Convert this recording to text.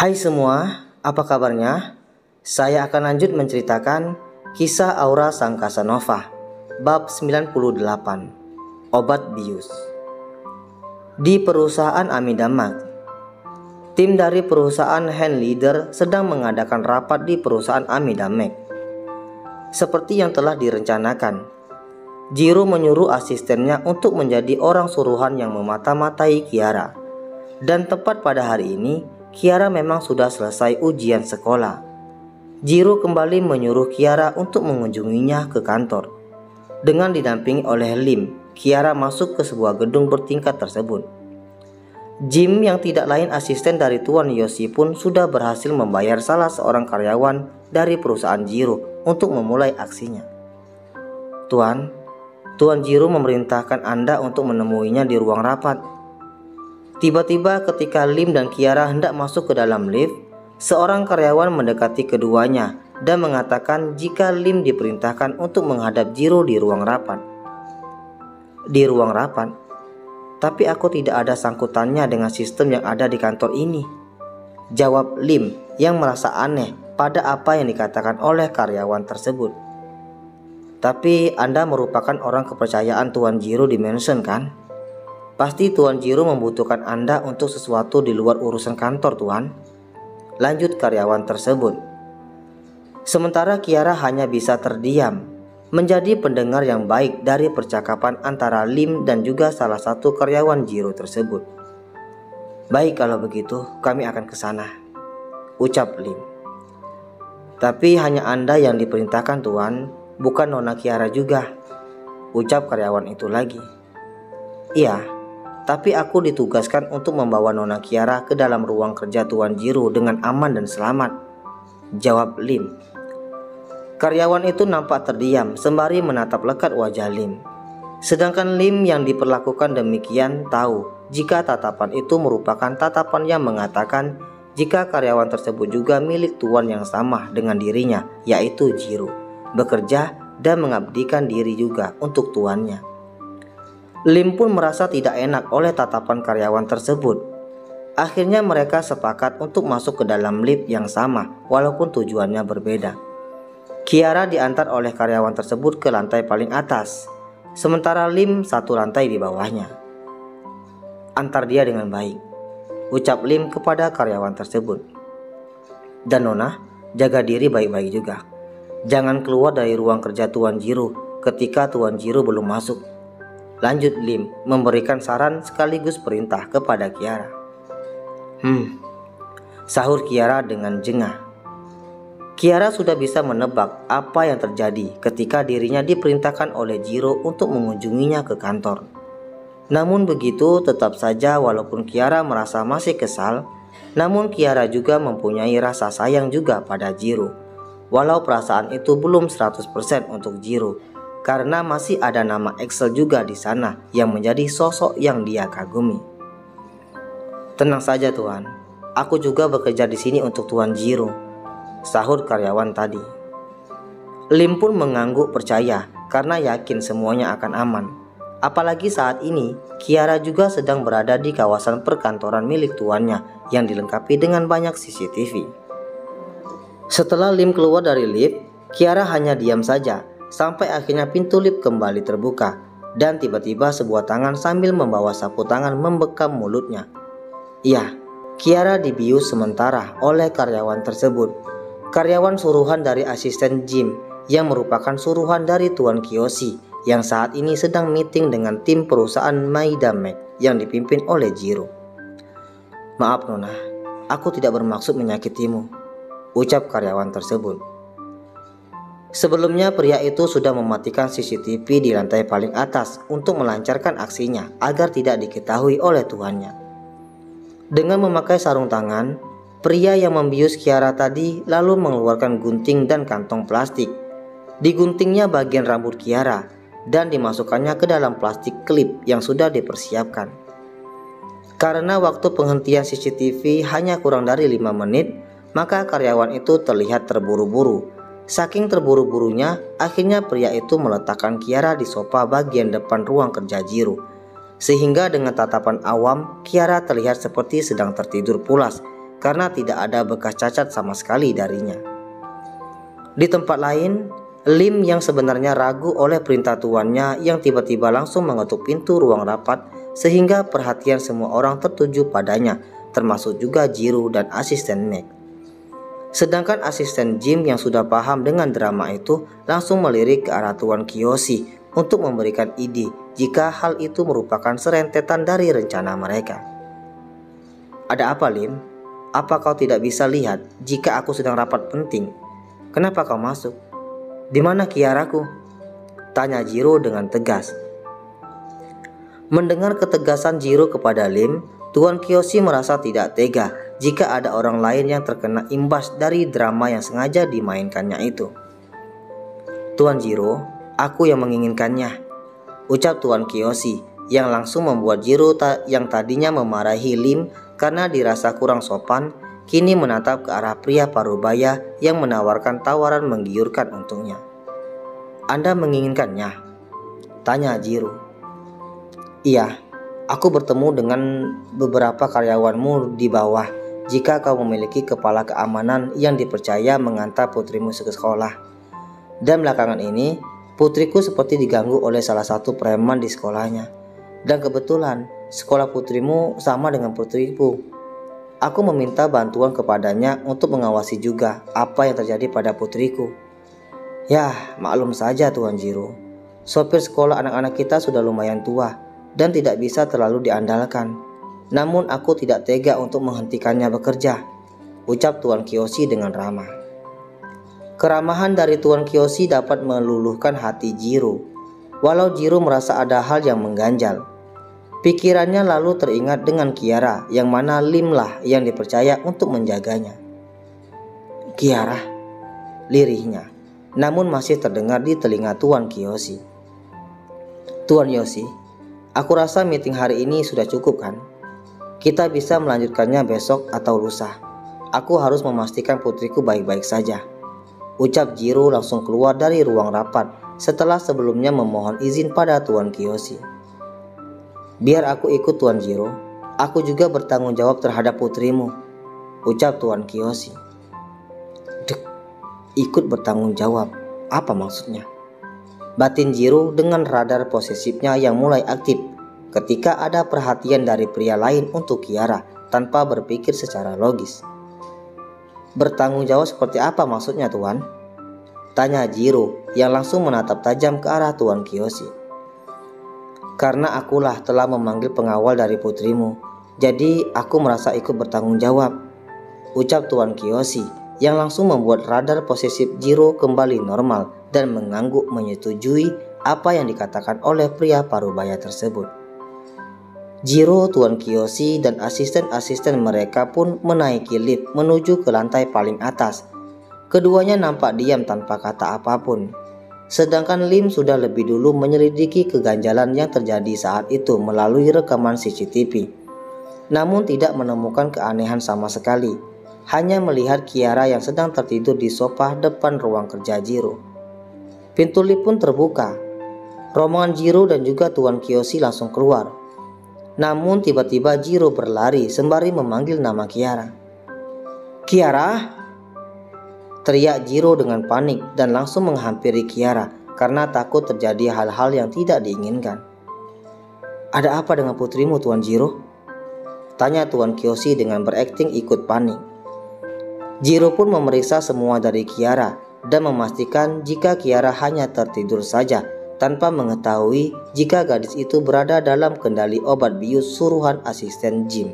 Hai semua, apa kabarnya? Saya akan lanjut menceritakan kisah Aura sang Casanova, bab 98, obat bius. Di perusahaan Amidamak, tim dari perusahaan Handleader sedang mengadakan rapat di perusahaan Amidamak. Seperti yang telah direncanakan, Jiro menyuruh asistennya untuk menjadi orang suruhan yang memata-matai Kiara. Dan tepat pada hari ini, Kiara memang sudah selesai ujian sekolah. Jiro kembali menyuruh Kiara untuk mengunjunginya ke kantor. Dengan didampingi oleh Lim, Kiara masuk ke sebuah gedung bertingkat tersebut. Jim yang tidak lain asisten dari Tuan Yoshi pun sudah berhasil membayar salah seorang karyawan dari perusahaan Jiro untuk memulai aksinya. Tuan Jiro memerintahkan Anda untuk menemuinya di ruang rapat. Tiba-tiba ketika Lim dan Kiara hendak masuk ke dalam lift, seorang karyawan mendekati keduanya dan mengatakan jika Lim diperintahkan untuk menghadap Jiro di ruang rapat. Di ruang rapat? Tapi aku tidak ada sangkutannya dengan sistem yang ada di kantor ini, jawab Lim yang merasa aneh pada apa yang dikatakan oleh karyawan tersebut. Tapi Anda merupakan orang kepercayaan Tuan Jiro di mansion kan? Pasti Tuan Jiro membutuhkan Anda untuk sesuatu di luar urusan kantor, Tuan, lanjut karyawan tersebut. Sementara Kiara hanya bisa terdiam, menjadi pendengar yang baik dari percakapan antara Lim dan juga salah satu karyawan Jiro tersebut. Baik, kalau begitu kami akan ke sana, ucap Lim. Tapi hanya Anda yang diperintahkan, Tuan, bukan Nona Kiara juga, ucap karyawan itu lagi. Iya, tapi aku ditugaskan untuk membawa Nona Kiara ke dalam ruang kerja Tuan Jiro dengan aman dan selamat, jawab Lim. Karyawan itu nampak terdiam sembari menatap lekat wajah Lim. Sedangkan Lim yang diperlakukan demikian tahu jika tatapan itu merupakan tatapan yang mengatakan jika karyawan tersebut juga milik tuan yang sama dengan dirinya, yaitu Jiro, bekerja dan mengabdikan diri juga untuk tuannya. Lim pun merasa tidak enak oleh tatapan karyawan tersebut. Akhirnya mereka sepakat untuk masuk ke dalam lift yang sama walaupun tujuannya berbeda. Kiara diantar oleh karyawan tersebut ke lantai paling atas, sementara Lim satu lantai di bawahnya. Antar dia dengan baik, ucap Lim kepada karyawan tersebut. Dan Nona, jaga diri baik-baik juga. Jangan keluar dari ruang kerja Tuan Jiro ketika Tuan Jiro belum masuk, lanjut Lim memberikan saran sekaligus perintah kepada Kiara. Sahur Kiara dengan jengah. Kiara sudah bisa menebak apa yang terjadi ketika dirinya diperintahkan oleh Jiro untuk mengunjunginya ke kantor. Namun begitu tetap saja walaupun Kiara merasa masih kesal, namun Kiara juga mempunyai rasa sayang juga pada Jiro. Walau perasaan itu belum 100% untuk Jiro, karena masih ada nama Excel juga di sana yang menjadi sosok yang dia kagumi. Tenang saja Tuan, aku juga bekerja di sini untuk Tuan Jiro, sahut karyawan tadi. Lim pun mengangguk percaya karena yakin semuanya akan aman. Apalagi saat ini Kiara juga sedang berada di kawasan perkantoran milik tuannya yang dilengkapi dengan banyak CCTV. Setelah Lim keluar dari lift, Kiara hanya diam saja sampai akhirnya pintu lift kembali terbuka dan tiba-tiba sebuah tangan sambil membawa sapu tangan membekam mulutnya. Iya, Kiara dibius sementara oleh karyawan tersebut. Karyawan suruhan dari asisten Jim yang merupakan suruhan dari Tuan Kiyoshi yang saat ini sedang meeting dengan tim perusahaan Amidamak yang dipimpin oleh Jiro. Maaf Nona, aku tidak bermaksud menyakitimu, ucap karyawan tersebut. Sebelumnya pria itu sudah mematikan CCTV di lantai paling atas untuk melancarkan aksinya agar tidak diketahui oleh tuannya. Dengan memakai sarung tangan, pria yang membius Kiara tadi lalu mengeluarkan gunting dan kantong plastik. Diguntingnya bagian rambut Kiara dan dimasukkannya ke dalam plastik klip yang sudah dipersiapkan. Karena waktu penghentian CCTV hanya kurang dari 5 menit, maka karyawan itu terlihat terburu-buru. Saking terburu-burunya, akhirnya pria itu meletakkan Kiara di sofa bagian depan ruang kerja Jiro. Sehingga dengan tatapan awam, Kiara terlihat seperti sedang tertidur pulas karena tidak ada bekas cacat sama sekali darinya. Di tempat lain, Lim yang sebenarnya ragu oleh perintah tuannya yang tiba-tiba langsung mengetuk pintu ruang rapat sehingga perhatian semua orang tertuju padanya, termasuk juga Jiro dan asisten Meg. Sedangkan asisten Jim yang sudah paham dengan drama itu langsung melirik ke arah Tuan Kiyoshi untuk memberikan ide jika hal itu merupakan serentetan dari rencana mereka. "Ada apa, Lim? Apa kau tidak bisa lihat jika aku sedang rapat penting? Kenapa kau masuk? Di mana Kiaraku?" tanya Jiro dengan tegas. Mendengar ketegasan Jiro kepada Lim, Tuan Kiyoshi merasa tidak tega jika ada orang lain yang terkena imbas dari drama yang sengaja dimainkannya itu. "Tuan Jiro, aku yang menginginkannya," ucap Tuan Kiyoshi yang langsung membuat Jiro yang tadinya memarahi Lim karena dirasa kurang sopan, kini menatap ke arah pria parubaya yang menawarkan tawaran menggiurkan untuknya. "Anda menginginkannya?" tanya Jiro. "Iya, aku bertemu dengan beberapa karyawanmu di bawah. Jika kau memiliki kepala keamanan yang dipercaya mengantar putrimu ke sekolah. Dan belakangan ini, putriku seperti diganggu oleh salah satu preman di sekolahnya. Dan kebetulan, sekolah putrimu sama dengan putriku. Aku meminta bantuan kepadanya untuk mengawasi juga apa yang terjadi pada putriku." "Yah, maklum saja Tuan Jiro. Sopir sekolah anak-anak kita sudah lumayan tua dan tidak bisa terlalu diandalkan. Namun aku tidak tega untuk menghentikannya bekerja," ucap Tuan Kiyoshi dengan ramah. Keramahan dari Tuan Kiyoshi dapat meluluhkan hati Jiro. Walau Jiro merasa ada hal yang mengganjal, pikirannya lalu teringat dengan Kiara yang mana Lim lah yang dipercaya untuk menjaganya. "Kiara," lirihnya, namun masih terdengar di telinga Tuan Kiyoshi. "Tuan Yoshi, aku rasa meeting hari ini sudah cukup kan? Kita bisa melanjutkannya besok atau lusa. Aku harus memastikan putriku baik-baik saja," ucap Jiro langsung keluar dari ruang rapat setelah sebelumnya memohon izin pada Tuan Kiyoshi. "Biar aku ikut Tuan Jiro, aku juga bertanggung jawab terhadap putrimu," ucap Tuan Kiyoshi. "Dek, ikut bertanggung jawab, apa maksudnya?" batin Jiro dengan radar posesifnya yang mulai aktif ketika ada perhatian dari pria lain untuk Kiara tanpa berpikir secara logis. "Bertanggung jawab seperti apa maksudnya, Tuan?" tanya Jiro yang langsung menatap tajam ke arah Tuan Kiyoshi. "Karena akulah telah memanggil pengawal dari putrimu, jadi aku merasa ikut bertanggung jawab," ucap Tuan Kiyoshi yang langsung membuat radar posesif Jiro kembali normal dan mengangguk menyetujui apa yang dikatakan oleh pria parubaya tersebut. Jiro, Tuan Kiyoshi, dan asisten-asisten mereka pun menaiki lift menuju ke lantai paling atas. Keduanya nampak diam tanpa kata apapun. Sedangkan Lim sudah lebih dulu menyelidiki keganjalan yang terjadi saat itu melalui rekaman CCTV. Namun tidak menemukan keanehan sama sekali. Hanya melihat Kiara yang sedang tertidur di sofa depan ruang kerja Jiro. Pintu lift pun terbuka. Rombongan Jiro dan juga Tuan Kiyoshi langsung keluar. Namun tiba-tiba Jiro berlari sembari memanggil nama Kiara. "Kiara!" teriak Jiro dengan panik dan langsung menghampiri Kiara karena takut terjadi hal-hal yang tidak diinginkan. "Ada apa dengan putrimu, Tuan Jiro?" tanya Tuan Kiyoshi dengan berakting ikut panik. Jiro pun memeriksa semua dari Kiara dan memastikan jika Kiara hanya tertidur saja tanpa mengetahui jika gadis itu berada dalam kendali obat bius suruhan asisten Jim.